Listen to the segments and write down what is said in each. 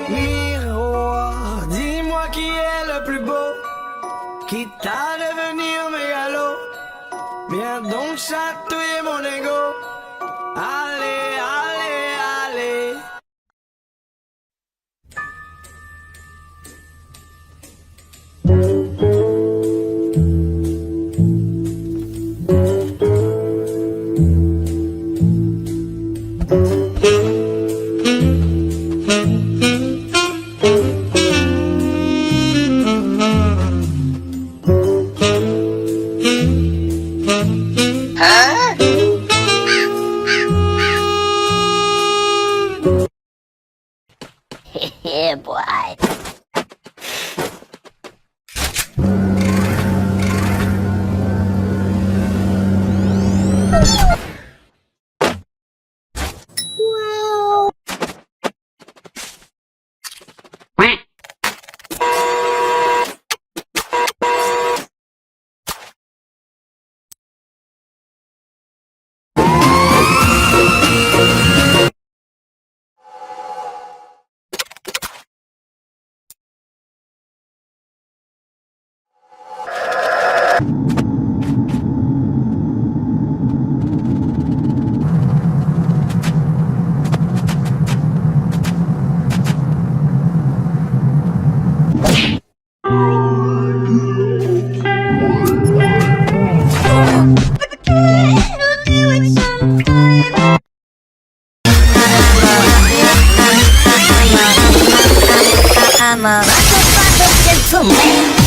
Miroir, dis-moi qui est le plus beau, quitte à devenir mégalo. Viens donc chatouiller mon ego. Allez, allez, allez. Yeah, boy. I'm a gentleman.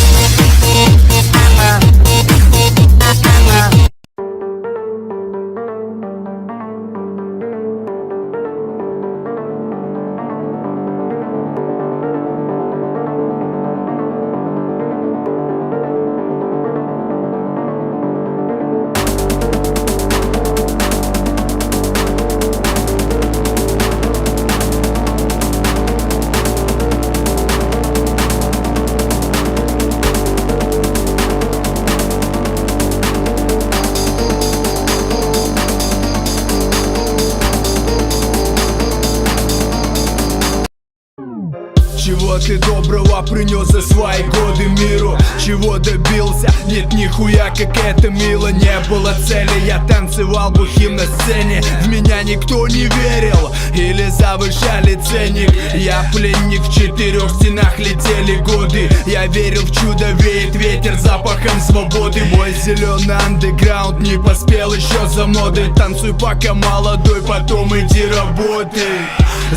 права принес за свои годы миру. Чего добился? Нет нихуя, как это мило. Не было цели, я танцевал бухим на сцене. В меня никто не верил или завышали ценник. Я пленник, в четырех стенах летели годы. Я верил в чудо, веет ветер запахом свободы. Мой зеленый андеграунд не поспел еще за модой. Танцуй пока молодой, потом иди работай.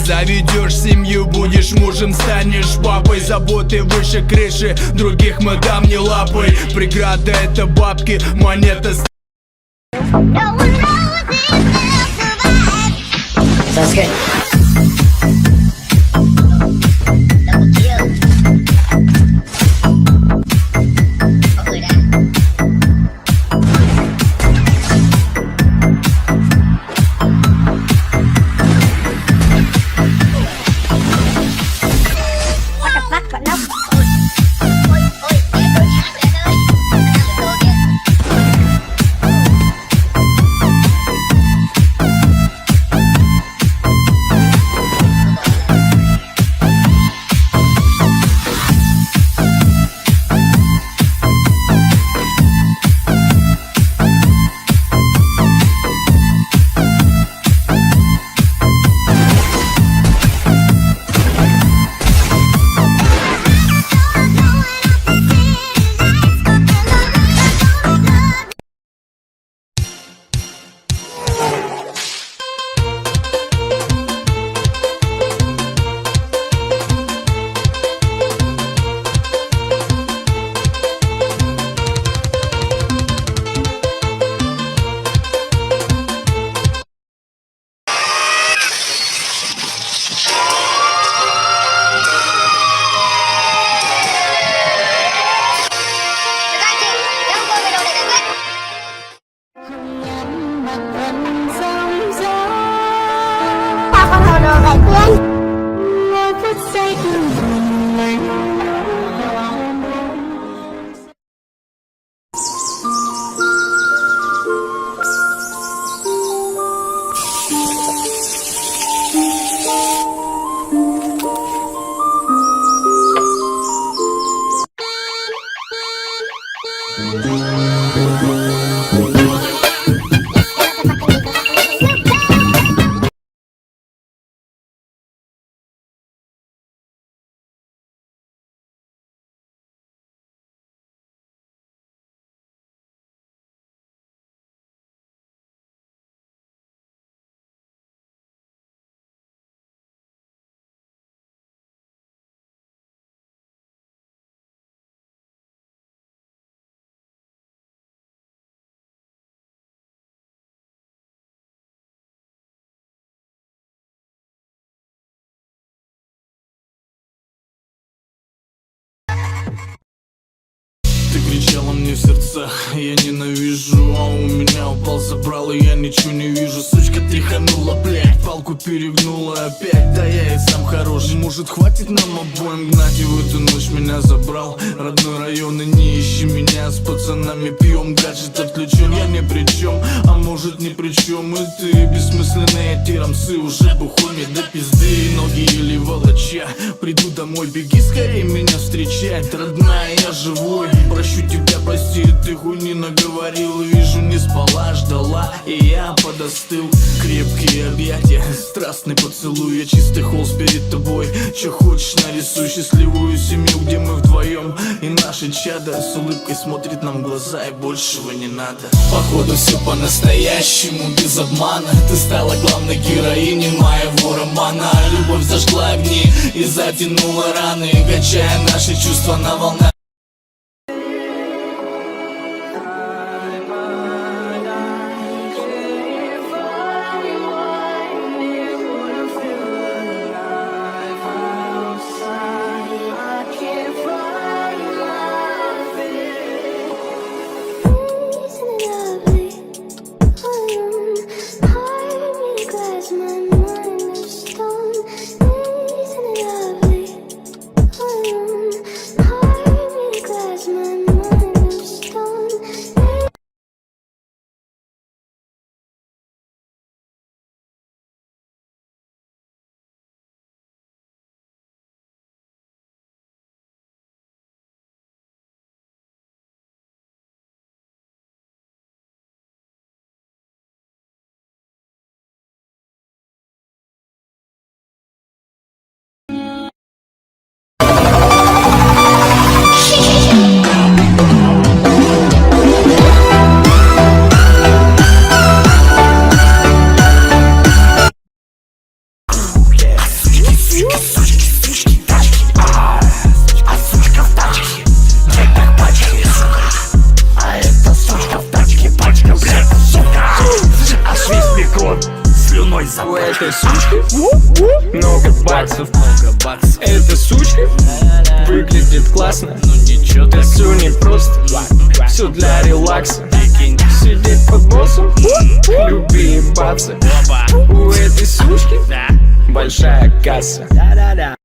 Заведешь семью, будешь мужем, станешь папой. Заботы выше крыши, других мы дам не лапой. Преграда это бабки, монета. Sounds good. Ты кричала мне в сердцах, я ненавижу. А у меня упал забрал, и я ничего не вижу. Сучка тряханула, блядь, палку перегнула опять. Да я и сам хорош, может хватит нам обоим гнать. И в эту ночь меня забрал родной район. И не ищи меня, с пацанами пьем. Гаджет отключен, я ни при чем, а может ни при чем. И ты бессмысленные тирамсы, уже бухой мне до пизды. Ноги или волоча, приду домой, беги скорее меня встречать. Родная, я живой, прощу тебя, прости, ты хуйни наговорил. Вижу, не спала, ждала, и я подостыл. Крепкие объятия, страстный поцелуй. Я чистый холст перед тобой. Че хочешь, нарисуй счастливую семью, где мы вдвоем и наши чада. С улыбкой смотрит нам в глаза, и большего не надо. Походу все по-настоящему, без обмана. Ты стала главной героиней моего романа. Любовь зажгла огни и затянула раны, качая наши чувства на волнах. My mind is stone. Сучки, тачки, а сучка в тачке. Трек как пачки, сука. А эта сучка в тачке, пачка, блядь, сука. А швейц бекон слюной У запах. этой сучки много баксов. Эта сучка выглядит классно, Ну ничего это так. все не просто, все для релакса. Сидеть под боссом, люби ебаться. У этой сучки большая касса.